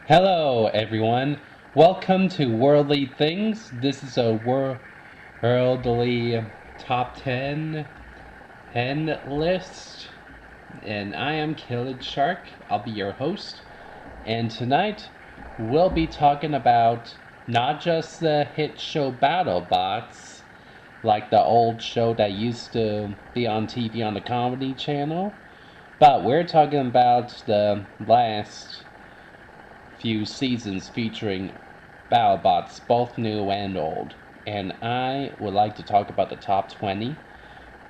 Hello, everyone. Welcome to Worldly Things. This is a worldly top 10 list, and I am Killed Shark. I'll be your host. And tonight, we'll be talking about not just the hit show Battlebots, like the old show that used to be on TV on the Comedy Channel, but we're talking about the last few seasons featuring Battlebots, both new and old. And I would like to talk about the top 20,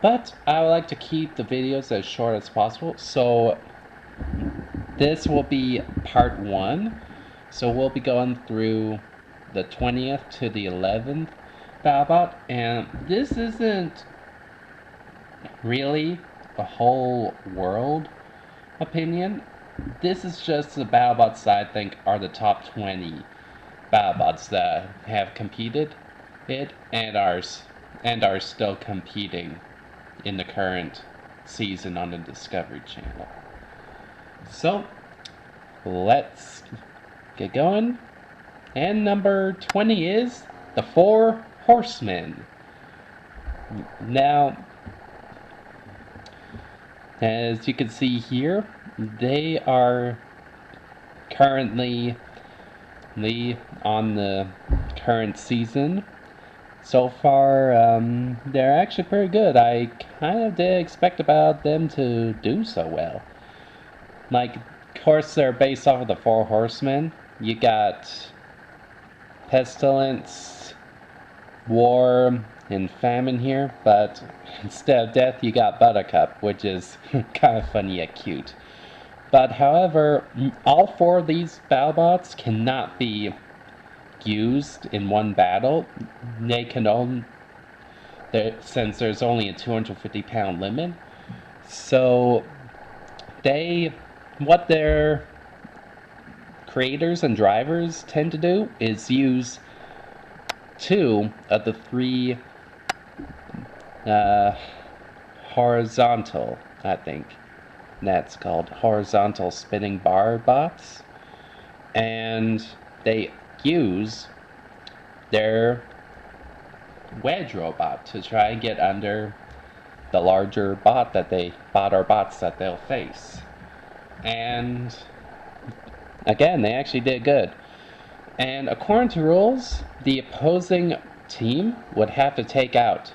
but I would like to keep the videos as short as possible. So this will be part 1. So we'll be going through the 20th to the 11th Battlebot, and this isn't really a whole world opinion. This is just the Battlebots that I think are the top 20 Battlebots that have competed it and are still competing in the current season on the Discovery Channel. So let's get going. And number 20 is the Four Horsemen. Now, as you can see here, they are currently on the current season. So far, they're actually pretty good. I kind of did expect about them to do so well. Like, of course, they're based off of the Four Horsemen. You got Pestilence, War, and Famine here, but instead of Death, you got Buttercup, which is kind of funny yet cute. But however, all four of these Battlebots cannot be used in one battle. They can only, since there's only a 250-pound limit. So what their creators and drivers tend to do is use 2 of the 3 horizontal, I think that's called, horizontal spinning bar bots, and they use their wedge robot to try and get under the larger bots that they'll face. And again, they actually did good. And according to rules, the opposing team would have to take out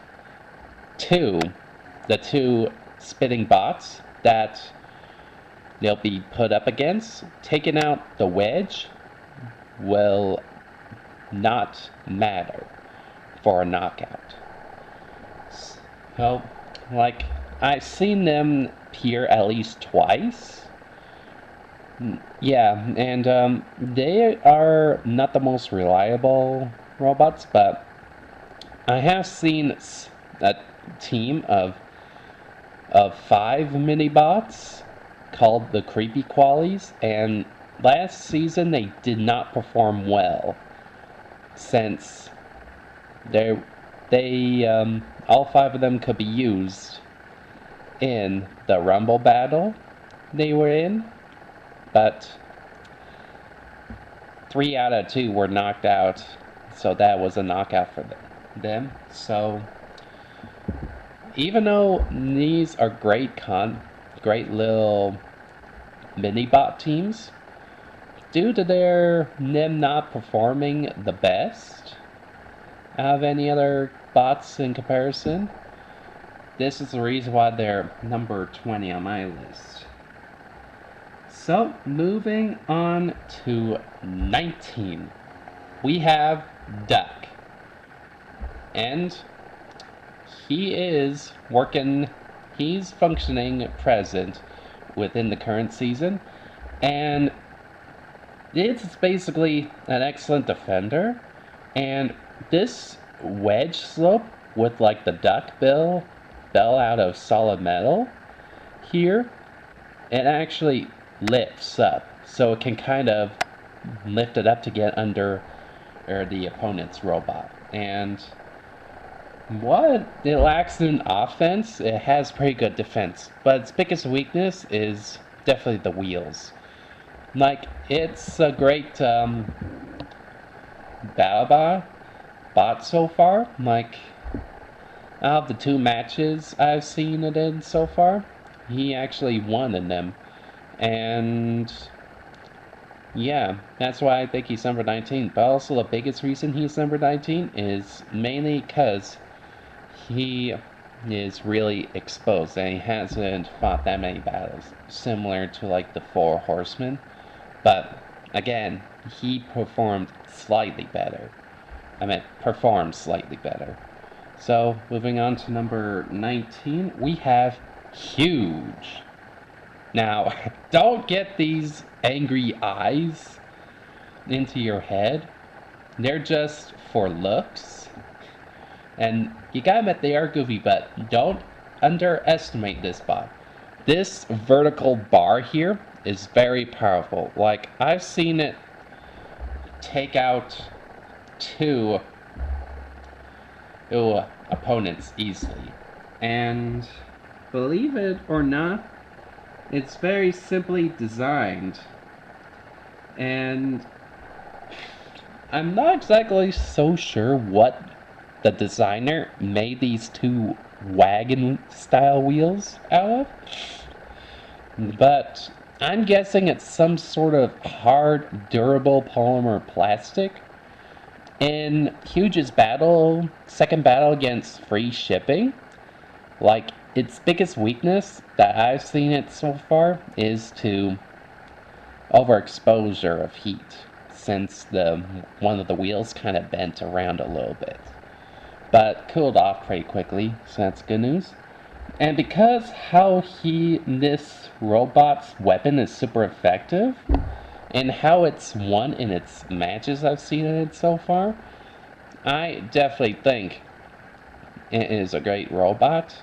the two spinning bots that they'll be put up against. Taking out the wedge will not matter for a knockout. So, like, I've seen them appear at least twice. Yeah, and they are not the most reliable robots, but I have seen a team of 5 mini-bots called the Creepy Qualies, and last season they did not perform well, since all 5 of them could be used in the Rumble battle they were in, but 3 out of 2 were knocked out, so that was a knockout for them. So even though these are great little mini-bot teams, due to them not performing the best out of any other bots in comparison, this is the reason why they're number 20 on my list. So, moving on to 19, we have Duck. And he's functioning present within the current season, and it's basically an excellent defender. And this wedge slope with like the duck bell out of solid metal here, it actually lifts up, so it can kind of lift it up to get under the opponent's robot. And what it lacks in offense, it has pretty good defense, but its biggest weakness is definitely the wheels. Like, it's a great Battlebot so far. Like, out of the 2 matches I've seen it in so far, he actually won in them. And yeah, that's why I think he's number 19. But also the biggest reason he's number 19 is mainly because he is really exposed and he hasn't fought that many battles, similar to like the Four Horsemen. But again, he performed slightly better. Performed slightly better. So, moving on to number 19, we have Huge. Now, don't get these angry eyes into your head. They're just for looks. And you gotta admit they are goofy, but don't underestimate this bot. This vertical bar here is very powerful. Like, I've seen it take out 2 opponents easily. And believe it or not, it's very simply designed. And I'm not exactly so sure what the designer made these 2 wagon style wheels out of, but I'm guessing it's some sort of hard, durable polymer plastic. In Huge's second battle against free shipping, like, its biggest weakness that I've seen it so far is to overexposure of heat, since one of the wheels kind of bent around a little bit. But cooled off pretty quickly, so that's good news. And because this robot's weapon is super effective, and how it's won in its matches I've seen in it so far, I definitely think it is a great robot.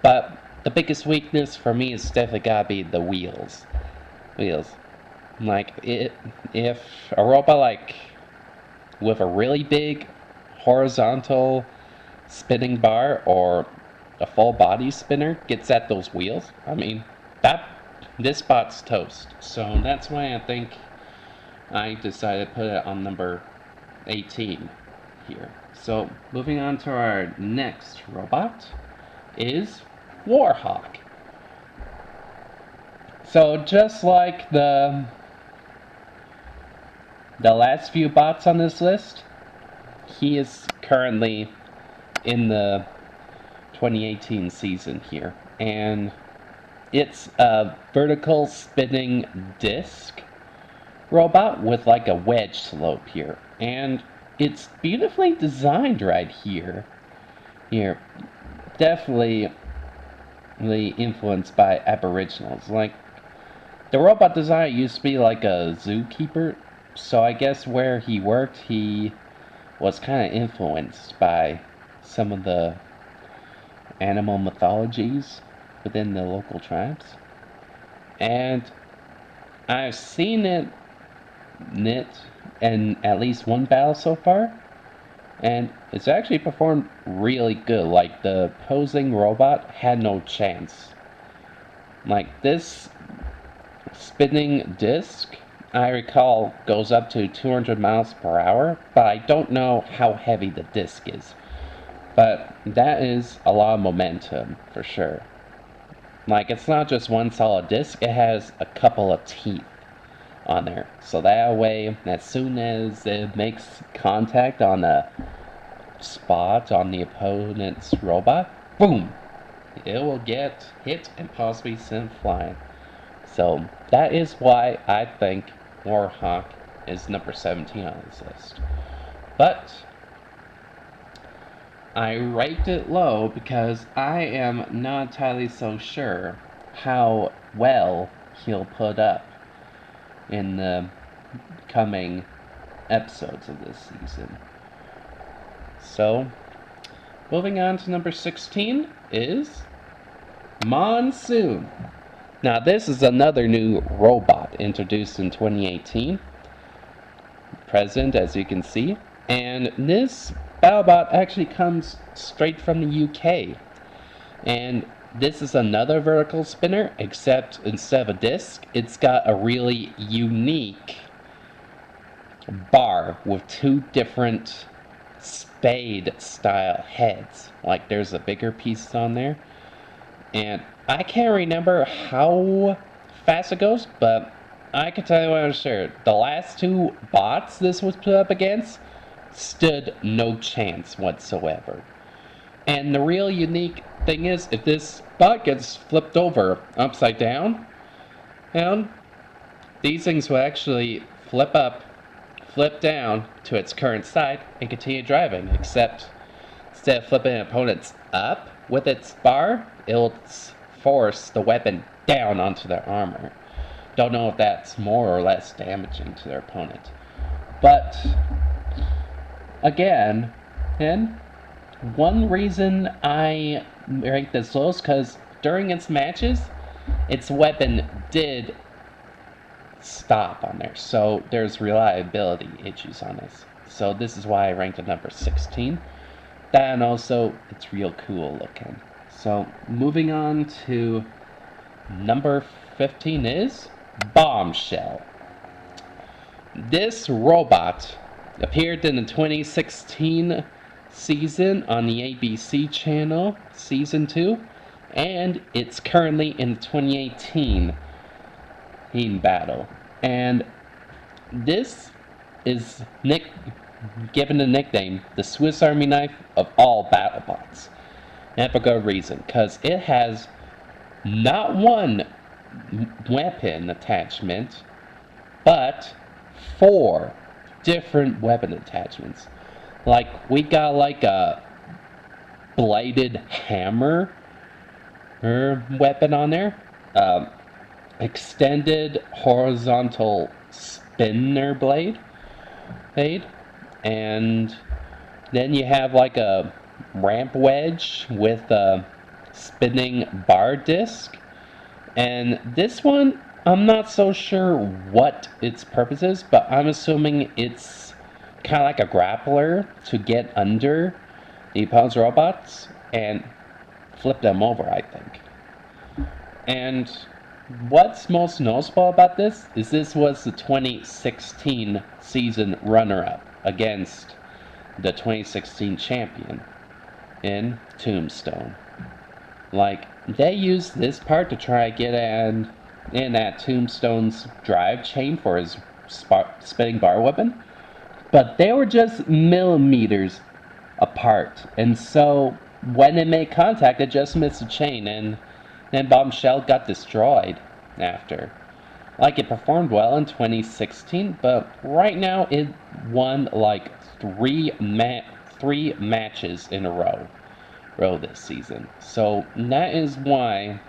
But the biggest weakness for me is definitely gotta be the wheels. Like, if a robot like with a really big horizontal spinning bar or a full body spinner gets at those wheels, this bot's toast. So that's why I think I decided to put it on number 18 here. So moving on to our next robot is Warhawk. So just like the last few bots on this list, he is currently in the 2018 season here, and it's a vertical spinning disc robot with like a wedge slope here, and it's beautifully designed right here. Definitely influenced by Aboriginals. Like, the robot design used to be like a zookeeper, so I guess where he worked, he was kind of influenced by some of the animal mythologies within the local tribes. And I've seen it knit in at least one battle so far, and it's actually performed really good. Like, the posing robot had no chance. Like, this spinning disc, I recall, goes up to 200 miles per hour, but I don't know how heavy the disc is. But that is a lot of momentum, for sure. Like, it's not just one solid disc, it has a couple of teeth on there. So that way, as soon as it makes contact on a spot on the opponent's robot, boom! It will get hit and possibly sent flying. So that is why I think Warhawk is number 17 on this list. But I ranked it low because I am not entirely so sure how well he'll put up in the coming episodes of this season. So, moving on to number 16 is Monsoon. Now, this is another new robot introduced in 2018. Present, as you can see. And this Battlebot actually comes straight from the UK. And this is another vertical spinner, except instead of a disc, it's got a really unique bar with two different spade style heads. Like there's a bigger piece on there. And I can't remember how fast it goes, but I can tell you what I'm sure. The last two bots this was put up against stood no chance whatsoever. And the real unique thing is, if this bot gets flipped over upside down, these things will actually flip up, flip down to its current side, and continue driving, except instead of flipping an opponent's up with its bar, it'll force the weapon down onto their armor. Don't know if that's more or less damaging to their opponent. But, again, and one reason I rank this low is because during its matches, its weapon did stop on there. So there's reliability issues on this. So this is why I ranked it number 16. That and also it's real cool looking. So moving on to number 15 is Bombshell. This robot appeared in the 2016 season on the ABC channel, season 2, and it's currently in the 2018 battle. And this is given the nickname the Swiss Army knife of all Battlebots. And for good reason, because it has not one weapon attachment, but 4 different weapon attachments. Like, we got like a bladed hammer weapon on there, extended horizontal spinner blade, and then you have like a ramp wedge with a spinning bar disc. And this one, I'm not so sure what its purpose is, but I'm assuming it's kind of like a grappler to get under the opponent's robots and flip them over, I think. And what's most noticeable about this is this was the 2016 season runner-up against the 2016 champion in Tombstone. Like, they used this part to try to get in that Tombstone's drive chain for his spinning bar weapon, but they were just millimeters apart, and so when it made contact, it just missed the chain, and then Bombshell got destroyed after. Like, it performed well in 2016, but right now it won like three matches in a row this season. So that is why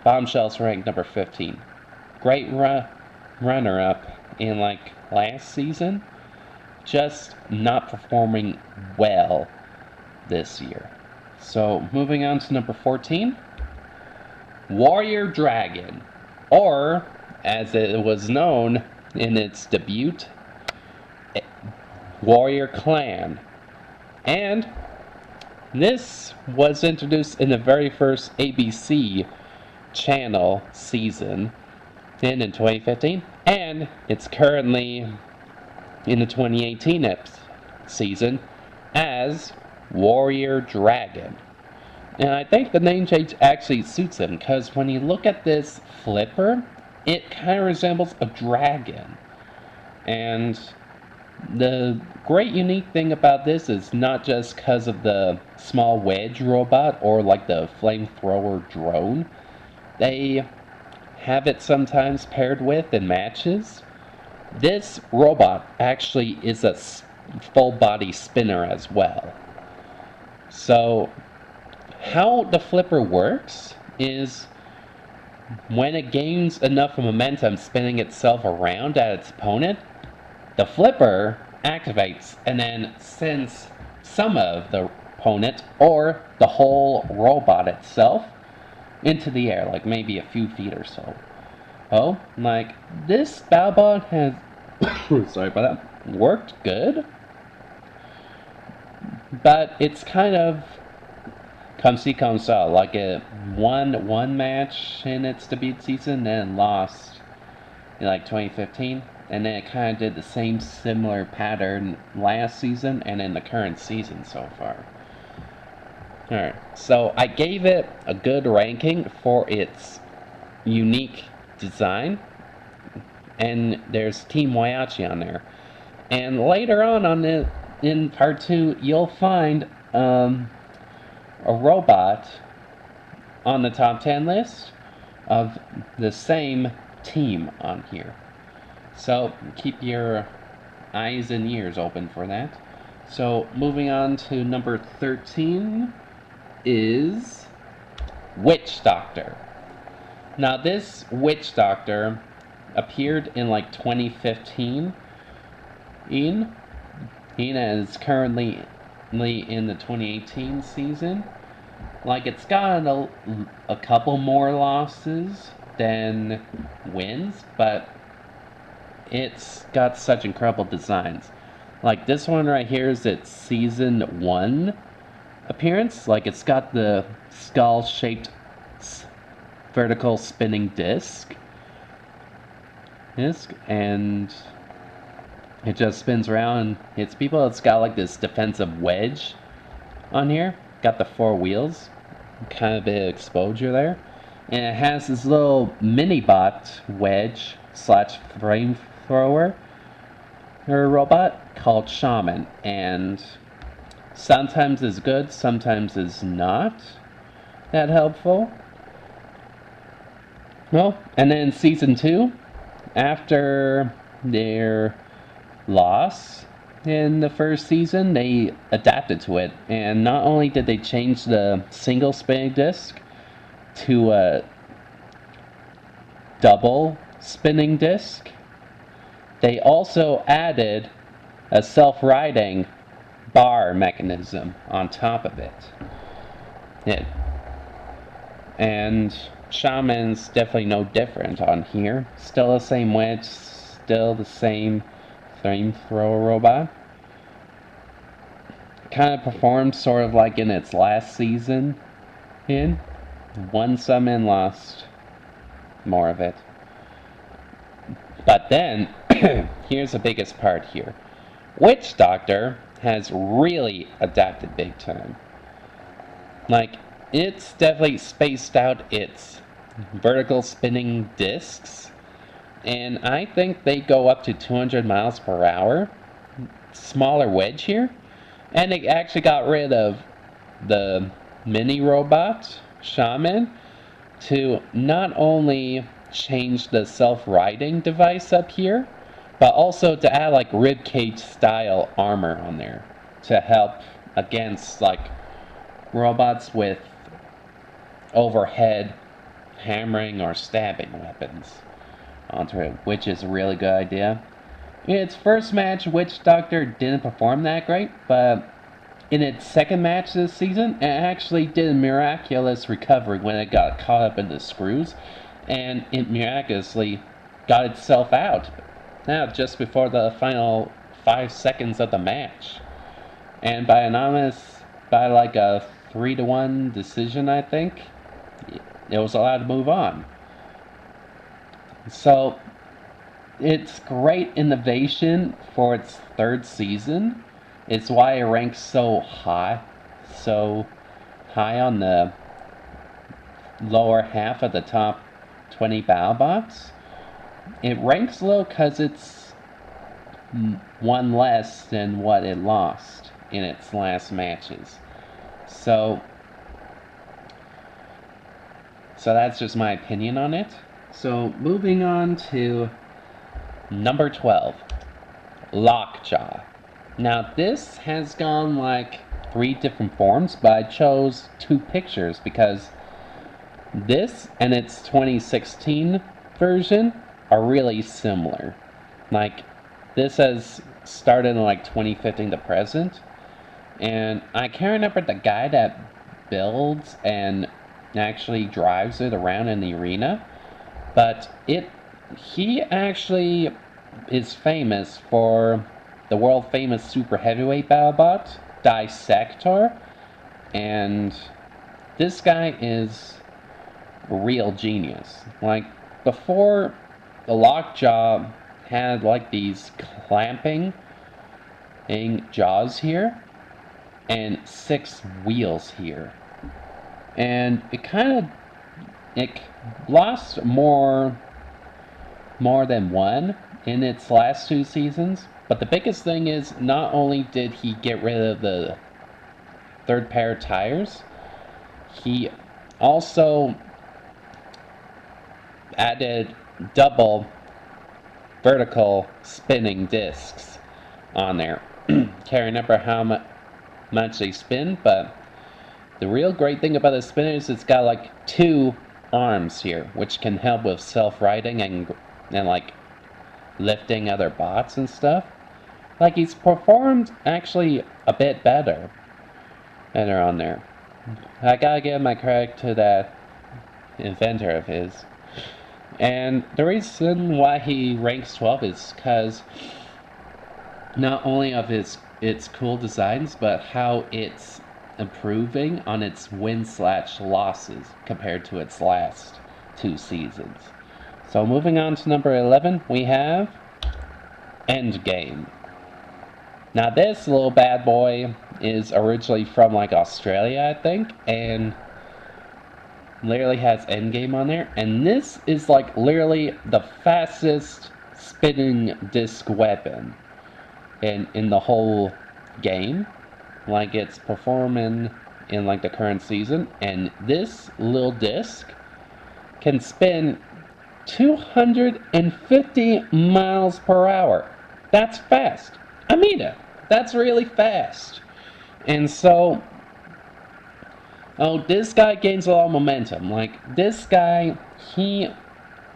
Bombshell's ranked number 15. Great runner-up in like last season, just not performing well this year. So moving on to number 14, Warrior Dragon, or as it was known in its debut, Warrior Clan. And this was introduced in the very first ABC channel season in 2015, and it's currently in the 2018 season as Warrior Dragon. And I think the name change actually suits him, because when you look at this flipper, it kind of resembles a dragon. And the great unique thing about this is not just because of the small wedge robot or like the flamethrower drone they have it sometimes paired with in matches. This robot actually is a full body spinner as well. So how the flipper works is when it gains enough momentum spinning itself around at its opponent, the flipper activates and then sends some of the opponent or the whole robot itself into the air, like maybe a few feet or so. Oh, like this Battlebot has sorry about that, worked good, but it's kind of come see, come saw. Like it won one match in its debut season, then lost in like 2015, and then it kind of did the same similar pattern last season and in the current season so far. Alright, so I gave it a good ranking for its unique design, and there's Team Waiachi on there. And later on in part 2, you'll find a robot on the top 10 list of the same team on here. So keep your eyes and ears open for that. So moving on to number 13 is Witch Doctor. Now this Witch Doctor appeared in like 2015 and is currently in the 2018 season. Like it's gotten a couple more losses than wins, but it's got such incredible designs. Like this one right here is its season 1 appearance. Like it's got the skull-shaped vertical spinning disc, and it just spins around and hits people. It's got like this defensive wedge on here. Got the 4 wheels, kind of a bit of exposure there, and it has this little mini bot wedge slash flamethrower robot called Shaman, and sometimes is good, sometimes is not that helpful. Well, and then season 2, after their loss in the first season, they adapted to it, and not only did they change the single spinning disc to a double spinning disc, they also added a self-riding bar mechanism on top of it. And Shaman's definitely no different on here. Still the same wedge, still the same flamethrower robot. Kind of performed sort of like in its last season. Won some and lost more of it. But then, here's the biggest part here. Witch Doctor has really adapted big time. Like, it's definitely spaced out its vertical spinning discs, and I think they go up to 200 miles per hour. Smaller wedge here, and they actually got rid of the mini robot Shaman to not only change the self-riding device up here, but also to add like ribcage style armor on there to help against like robots with overhead hammering or stabbing weapons onto it, which is a really good idea. In its first match, Witch Doctor didn't perform that great, but in its second match this season, it actually did a miraculous recovery when it got caught up in the screws, and it miraculously got itself out. Now, just before the final 5 seconds of the match. And by like a 3-1 decision, I think, it was allowed to move on. So, it's great innovation for its 3rd season. It's why it ranks so high on the lower half of the top 20 Battlebots. It ranks low because it's one less than what it lost in its last matches. So that's just my opinion on it. So moving on to number 12, Lockjaw. Now this has gone like 3 different forms, but I chose 2 pictures because this and its 2016 version are really similar. Like, this has started in like 2015 to present, and I can't remember the guy that builds and actually drives it around in the arena, but he actually is famous for the world famous super heavyweight Battlebot, Dissector, and this guy is a real genius. Like, before, the Lockjaw had like these clamping jaws here and 6 wheels here. And it lost more than one in its last 2 seasons. But the biggest thing is, not only did he get rid of the 3rd pair of tires, he also added double vertical spinning discs on there. Can't remember how much they spin, but the real great thing about the spinner is it's got like 2 arms here, which can help with self-righting and like lifting other bots and stuff. Like, he's performed actually a bit better on there. I gotta give my credit to that inventor of his. And the reason why he ranks 12 is because not only of its cool designs, but how it's improving on its win/losses compared to its last 2 seasons. So moving on to number 11, we have Endgame. Now this little bad boy is originally from like Australia, I think, and literally has Endgame on there. And this is like literally the fastest spinning disc weapon in the whole game. Like, it's performing in like the current season, and this little disc can spin 250 miles per hour. That's fast. I mean it. That's really fast. And so, this guy gains a lot of momentum. Like, this guy, he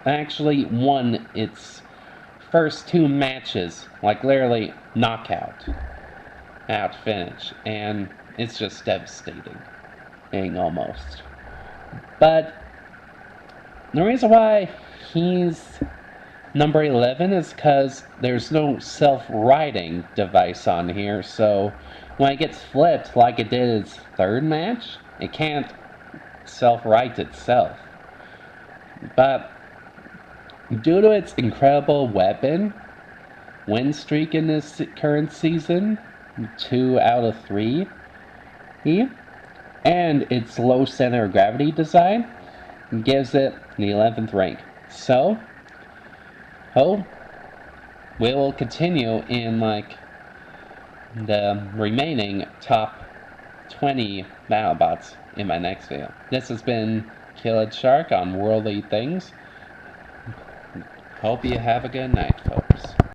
actually won its first 2 matches, like literally knockout out finish, and it's just devastating, almost. But the reason why he's number 11 is because there's no self-righting device on here, so when it gets flipped like it did its 3rd match, it can't self-right itself. But due to its incredible weapon win streak in this current season, 2 out of 3, and its low center of gravity design, gives it the 11th rank. So, we will continue in like the remaining top 20 Battlebots in my next video. This has been Killed Shark on Worldly Things. Hope you have a good night, folks.